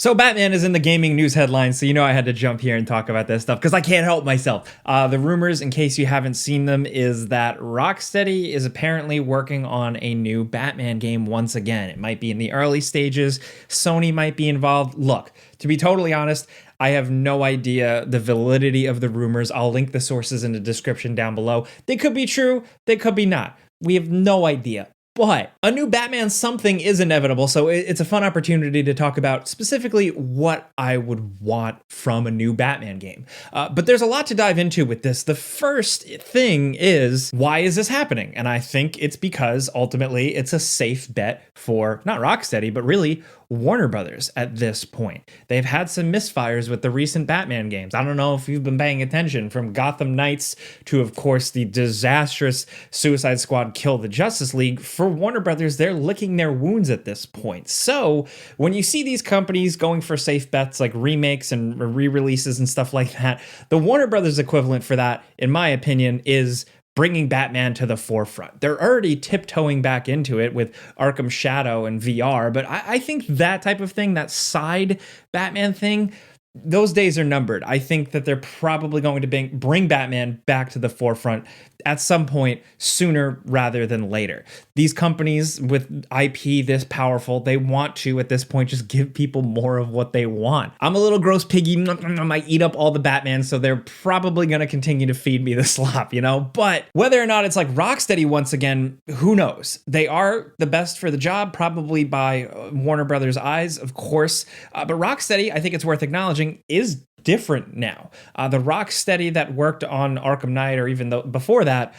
So Batman is in the gaming news headlines, so you know I had to jump here and talk about this stuff because I can't help myself. The rumors, in case you haven't seen them, is that Rocksteady is apparently working on a new Batman game once again. It might be in the early stages. Sony might be involved. Look, to be totally honest, I have no idea the validity of the rumors. I'll link the sources in the description down below. They could be true, they could be not. We have no idea. But a new Batman something is inevitable, so it's a fun opportunity to talk about specifically what I would want from a new Batman game. But there's a lot to dive into with this. The first thing is, why is this happening? And I think it's because ultimately it's a safe bet for not Rocksteady, but really Warner Brothers at this point. They've had some misfires with the recent Batman games. I don't know if you've been paying attention, from Gotham Knights to, of course, the disastrous Suicide Squad Kill the Justice League. For Warner Brothers, they're licking their wounds at this point. So when you see these companies going for safe bets like remakes and re-releases and stuff like that, the Warner Brothers equivalent for that, in my opinion, is bringing Batman to the forefront. They're already tiptoeing back into it with Arkham Shadow and VR, but I think that type of thing, that side Batman thing, those days are numbered. I think that they're probably going to bring Batman back to the forefront at some point sooner rather than later. These companies with IP this powerful, they want to, at this point, just give people more of what they want. I'm a little gross piggy. I might eat up all the Batman, so they're probably going to continue to feed me the slop, you know? But whether or not it's like Rocksteady once again, who knows? They are the best for the job, probably by Warner Brothers' eyes, of course. But Rocksteady, I think it's worth acknowledging, is different now. The Rocksteady that worked on Arkham Knight, or even before that,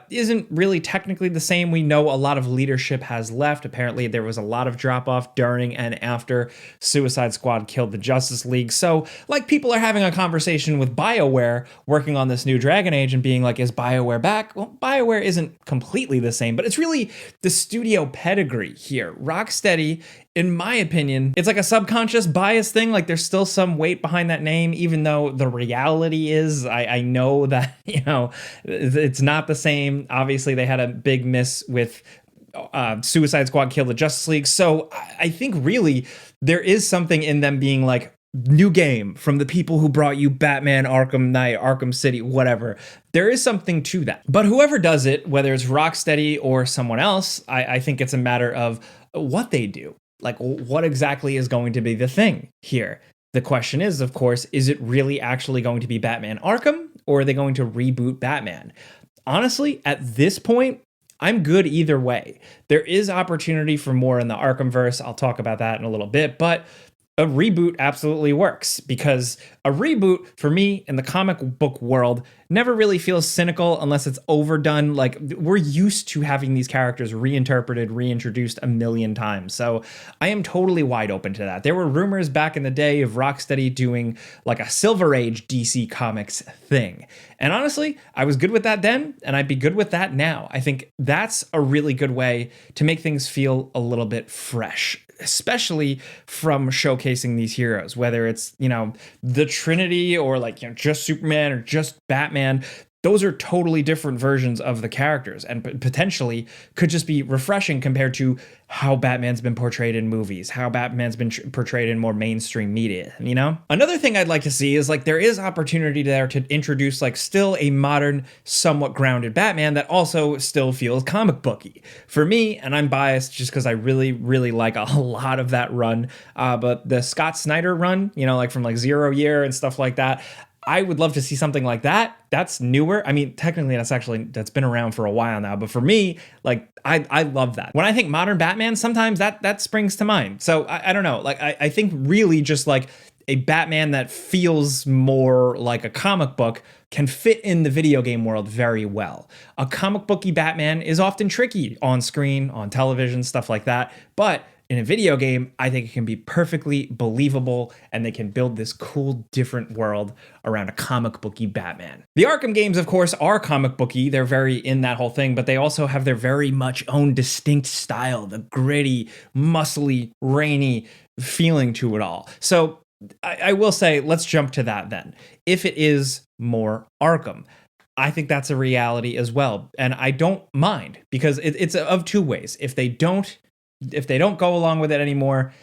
isn't really technically the same. We know a lot of leadership has left. Apparently, there was a lot of drop-off during and after Suicide Squad Killed the Justice League. So, like, people are having a conversation with BioWare working on this new Dragon Age and being like, is BioWare back? Well, BioWare isn't completely the same, but it's really the studio pedigree here. Rocksteady, in my opinion, it's like a subconscious bias thing. Like, there's still some weight behind that name, even though the reality is, I know that, you know, it's not the same. Obviously, they had a big miss with Suicide Squad Kill the Justice League. So I think really there is something in them being like, new game from the people who brought you Batman, Arkham Knight, Arkham City, whatever. There is something to that. But whoever does it, whether it's Rocksteady or someone else, I think it's a matter of what they do. Like, what exactly is going to be the thing here? The question is, of course, is it really actually going to be Batman Arkham, or are they going to reboot Batman? Honestly, at this point, I'm good either way. There is opportunity for more in the Arkhamverse. I'll talk about that in a little bit, but a reboot absolutely works, because a reboot, for me, in the comic book world, never really feels cynical unless it's overdone. Like, we're used to having these characters reinterpreted, reintroduced a million times. So I am totally wide open to that. There were rumors back in the day of Rocksteady doing like a Silver Age DC Comics thing. And honestly, I was good with that then, and I'd be good with that now. I think that's a really good way to make things feel a little bit fresh, especially from showcasing these heroes, whether it's, you know, the Trinity or, like, you know, just Superman or just Batman. Those are totally different versions of the characters, and potentially could just be refreshing compared to how Batman's been portrayed in movies, how Batman's been portrayed in more mainstream media, you know? Another thing I'd like to see is, like, there is opportunity there to introduce, like, still a modern, somewhat grounded Batman that also still feels comic booky. For me, and I'm biased just because I really, really like a lot of that run, but the Scott Snyder run, you know, like from like Zero Year and stuff like that, I would love to see something like that. That's newer. I mean, technically that's been around for a while now, but for me, like, I love that. When I think modern Batman, sometimes that springs to mind. So I don't know. Like, I think really just like a Batman that feels more like a comic book can fit in the video game world very well. A comic booky Batman is often tricky on screen, on television, stuff like that. But in a video game, I think it can be perfectly believable, and they can build this cool, different world around a comic booky Batman. The Arkham games, of course, are comic booky. They're very in that whole thing, but they also have their very much own distinct style, the gritty, muscly, rainy feeling to it all. So I will say, let's jump to that then. If it is more Arkham, I think that's a reality as well. And I don't mind, because it's of two ways. If they don't go along with it anymore,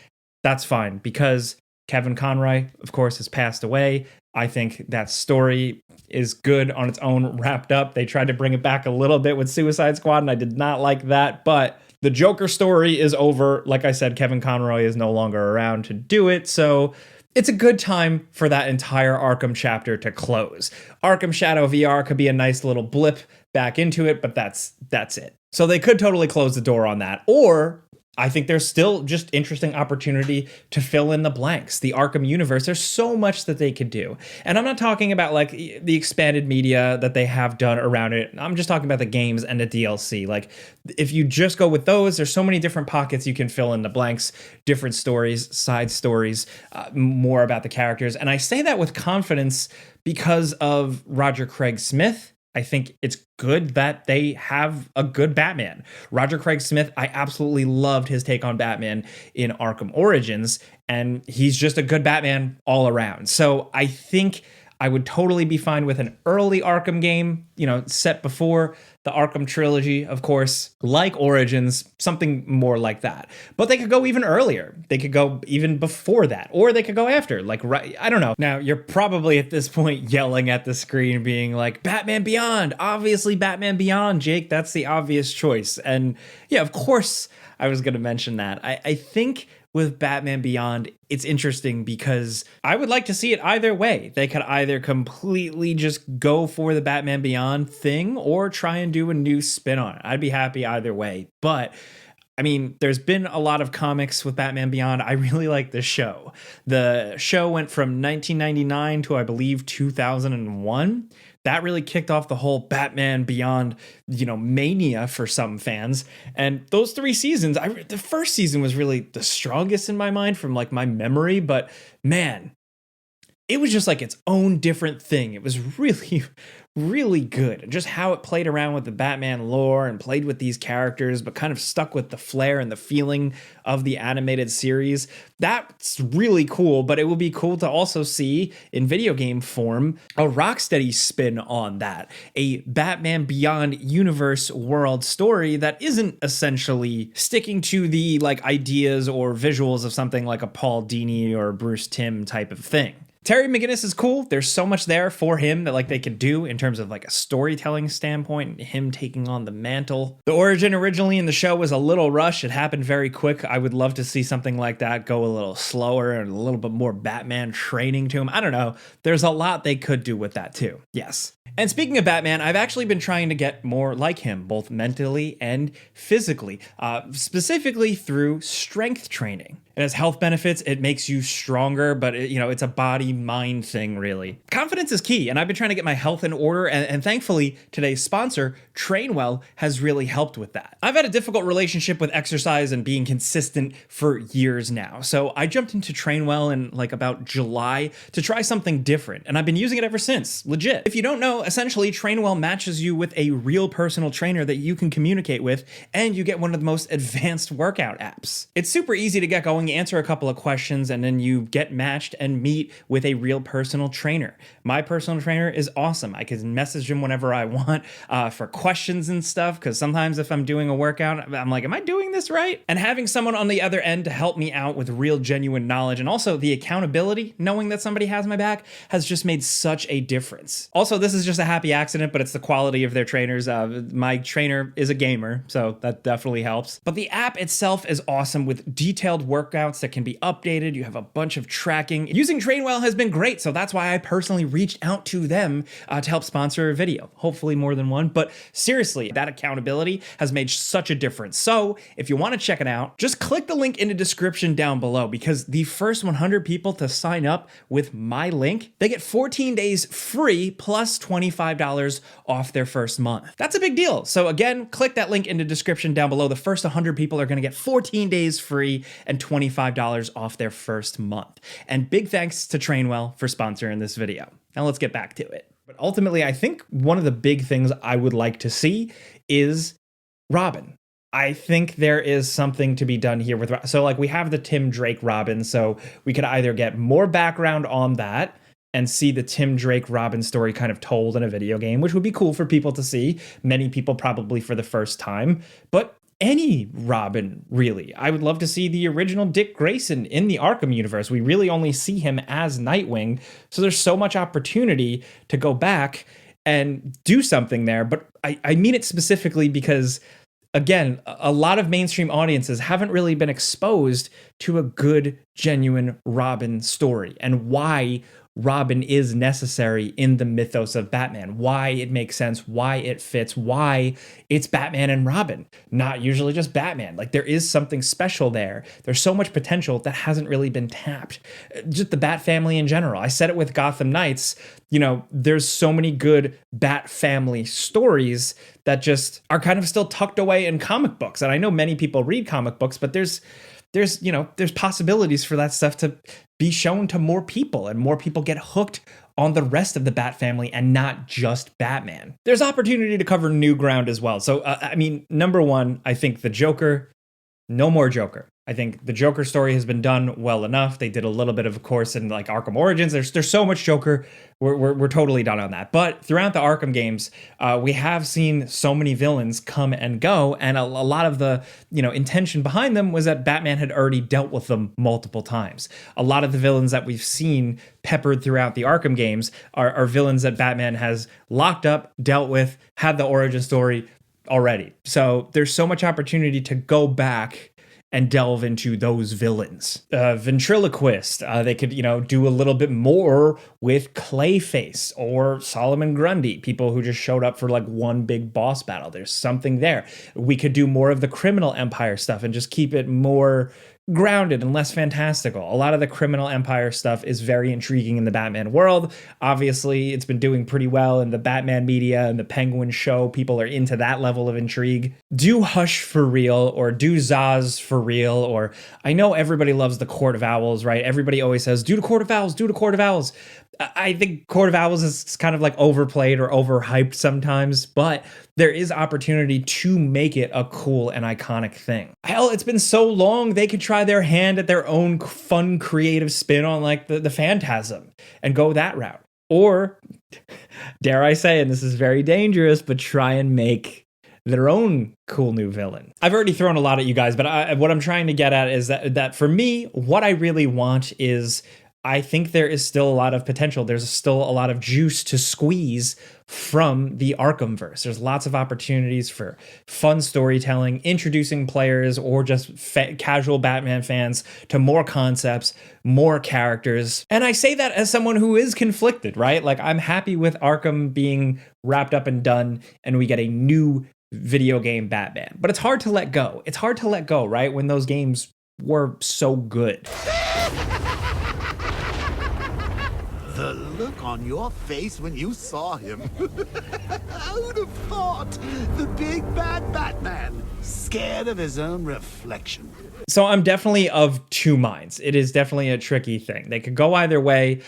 that's fine, because Kevin Conroy, of course, has passed away. I think that story is good on its own, wrapped up. They tried to bring it back a little bit with Suicide Squad, and I did not like that. But the Joker story is over. Like I said, Kevin Conroy is no longer around to do it. So it's a good time for that entire Arkham chapter to close. Arkham Shadow VR could be a nice little blip back into it, but that's it. So they could totally close the door on that. Or I think there's still just interesting opportunity to fill in the blanks. The Arkham universe, there's so much that they could do. And I'm not talking about like the expanded media that they have done around it. I'm just talking about the games and the DLC. Like if you just go with those, there's so many different pockets you can fill in the blanks, different stories, side stories, more about the characters. And I say that with confidence because of Roger Craig Smith. I think it's good that they have a good Batman. Roger Craig Smith, I absolutely loved his take on Batman in Arkham Origins, and he's just a good Batman all around. So I think I would totally be fine with an early Arkham game, set before the Arkham trilogy, of course, like Origins, something more like that. But they could go even earlier. They could go even before that, or they could go after, right, I don't know. Now, you're probably at this point yelling at the screen being like, Batman Beyond, obviously Batman Beyond, Jake, that's the obvious choice. And yeah, of course I was going to mention that. I think with Batman Beyond, it's interesting because I would like to see it either way. They could either completely just go for the Batman Beyond thing or try and do a new spin on it. I'd be happy either way. But I mean, there's been a lot of comics with Batman Beyond. I really like the show. The show went from 1999 to, I believe, 2001. That really kicked off the whole Batman Beyond, mania for some fans. And those 3 seasons, the first season was really the strongest in my mind from like my memory, but man, it was just like its own different thing. It was really, really good. Just how it played around with the Batman lore and played with these characters, but kind of stuck with the flair and the feeling of the animated series. That's really cool, but it would be cool to also see in video game form a Rocksteady spin on that. A Batman Beyond universe world story that isn't essentially sticking to the like ideas or visuals of something like a Paul Dini or Bruce Timm type of thing. Terry McGinnis is cool. There's so much there for him that like they could do in terms of like a storytelling standpoint, him taking on the mantle. The origin originally in the show was a little rushed. It happened very quick. I would love to see something like that go a little slower and a little bit more Batman training to him. I don't know. There's a lot they could do with that too. Yes. And speaking of Batman, I've actually been trying to get more like him, both mentally and physically, specifically through strength training. It has health benefits. It makes you stronger, but it's a body-mind thing, really. Confidence is key, and I've been trying to get my health in order, and thankfully, today's sponsor, Trainwell, has really helped with that. I've had a difficult relationship with exercise and being consistent for years now, so I jumped into Trainwell in like about July to try something different, and I've been using it ever since, legit. If you don't know, essentially, Trainwell matches you with a real personal trainer that you can communicate with, and you get one of the most advanced workout apps. It's super easy to get going. You answer a couple of questions and then you get matched and meet with a real personal trainer. My personal trainer is awesome. I can message him whenever I want for questions and stuff, because sometimes if I'm doing a workout, I'm like, am I doing this right? And having someone on the other end to help me out with real genuine knowledge and also the accountability, knowing that somebody has my back, has just made such a difference. Also, this is just a happy accident, but it's the quality of their trainers. My trainer is a gamer, so that definitely helps. But the app itself is awesome with detailed workouts that can be updated. You have a bunch of tracking. Using Trainwell has been great, so that's why I personally reached out to them to help sponsor a video. Hopefully more than one, but seriously, that accountability has made such a difference. So if you want to check it out, just click the link in the description down below, because the first 100 people to sign up with my link, they get 14 days free plus $25 off their first month. That's a big deal. So again, click that link in the description down below. The first 100 people are going to get 14 days free and $25 off their first month. And big thanks to Trainwell for sponsoring this video. Now let's get back to it. But ultimately, I think one of the big things I would like to see is Robin. I think there is something to be done here with, so like we have the Tim Drake Robin, so we could either get more background on that and see the Tim Drake Robin story kind of told in a video game, which would be cool for people to see, many people probably for the first time. But any Robin, really. I would love to see the original Dick Grayson in the Arkham universe. We really only see him as Nightwing, so there's so much opportunity to go back and do something there. But I mean it specifically because, again, a lot of mainstream audiences haven't really been exposed to a good, genuine Robin story and why Robin is necessary in the mythos of Batman, why it makes sense, why it fits, why it's Batman and Robin, not usually just Batman. Like, there is something special there. There's so much potential that hasn't really been tapped. Just the Bat family in general. I said it with Gotham Knights. You know, there's so many good Bat family stories that just are kind of still tucked away in comic books. And I know many people read comic books, but there's possibilities for that stuff to be shown to more people, and more people get hooked on the rest of the Bat family and not just Batman. There's opportunity to cover new ground as well. So, I mean, number one, I think the Joker, no more Joker. I think the Joker story has been done well enough. They did a little bit of course, in like Arkham Origins. There's so much Joker. We're totally done on that. But throughout the Arkham games, we have seen so many villains come and go, and a lot of the intention behind them was that Batman had already dealt with them multiple times. A lot of the villains that we've seen peppered throughout the Arkham games are villains that Batman has locked up, dealt with, had the origin story already. So there's so much opportunity to go back and delve into those villains. Ventriloquist, they could, do a little bit more with Clayface or Solomon Grundy, people who just showed up for like one big boss battle. There's something there. We could do more of the criminal empire stuff and just keep it more grounded and less fantastical. A lot of the criminal empire stuff is very intriguing in the Batman world. Obviously, it's been doing pretty well in the Batman media and the Penguin show. People are into that level of intrigue. Do Hush for real, or do Zaz for real, or I know everybody loves the Court of Owls, right? Everybody always says, do the Court of Owls, do the Court of Owls. I think Court of Owls is kind of like overplayed or overhyped sometimes, but there is opportunity to make it a cool and iconic thing. Hell, it's been so long, they could try their hand at their own fun, creative spin on like the Phantasm and go that route. Or, dare I say, and this is very dangerous, but try and make their own cool new villain. I've already thrown a lot at you guys, but what I'm trying to get at is that for me, what I really want is, I think there is still a lot of potential. There's still a lot of juice to squeeze from the Arkhamverse. There's lots of opportunities for fun storytelling, introducing players or just casual Batman fans to more concepts, more characters. And I say that as someone who is conflicted, right? Like, I'm happy with Arkham being wrapped up and done, and we get a new video game Batman. But it's hard to let go. It's hard to let go, right? When those games were so good. The look on your face when you saw him. Who'd have thought? The big bad Batman, scared of his own reflection. So I'm definitely of two minds. It is definitely a tricky thing. They could go either way.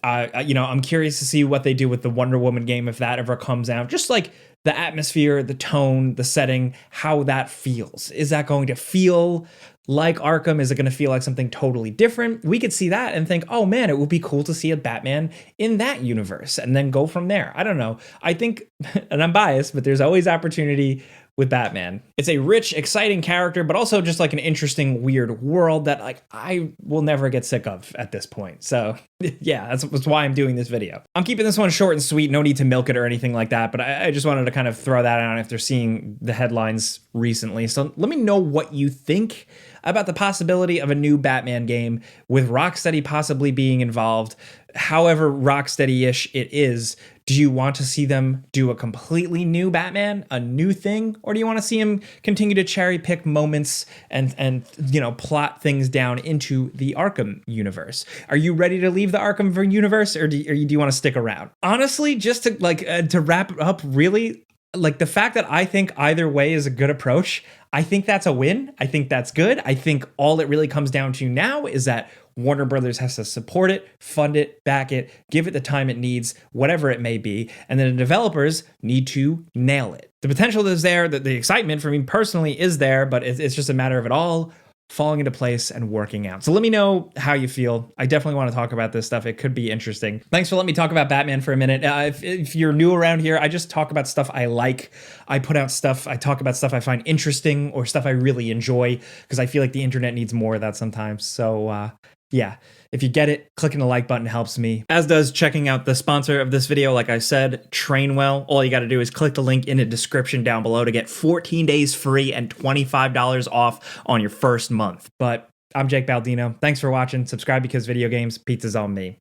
I'm curious to see what they do with the Wonder Woman game if that ever comes out. Just like the atmosphere, the tone, the setting, how that feels. Is that going to feel like Arkham? Is it going to feel like something totally different? We could see that and think, oh man, it would be cool to see a Batman in that universe, and then go from there. I don't know. I think, and I'm biased, but there's always opportunity with Batman. It's a rich, exciting character, but also just like an interesting, weird world that like I will never get sick of at this point. So yeah, that's why I'm doing this video. I'm keeping this one short and sweet. No need to milk it or anything like that, but I just wanted to kind of throw that out after seeing the headlines recently. So let me know what you think about the possibility of a new Batman game with Rocksteady possibly being involved. However Rocksteady-ish it is, do you want to see them do a completely new Batman, a new thing? Or do you want to see him continue to cherry pick moments and plot things down into the Arkham universe? Are you ready to leave the Arkham universe, or do you want to stick around? Honestly, just to wrap up, really, like the fact that I think either way is a good approach, I think that's a win. I think that's good. I think all it really comes down to now is that Warner Brothers has to support it, fund it, back it, give it the time it needs, whatever it may be. And then the developers need to nail it. The potential is there, the excitement for me personally is there, but it's just a matter of it all falling into place and working out. So let me know how you feel. I definitely want to talk about this stuff. It could be interesting. Thanks for letting me talk about Batman for a minute. If you're new around here, I just talk about stuff I like. I put out stuff, I talk about stuff I find interesting or stuff I really enjoy, because I feel like the internet needs more of that sometimes. So yeah, if you get it, clicking the like button helps me, as does checking out the sponsor of this video. Like I said, Trainwell. All you got to do is click the link in the description down below to get 14 days free and $25 off on your first month. But I'm Jake Baldino. Thanks for watching. Subscribe because video games, pizza's on me.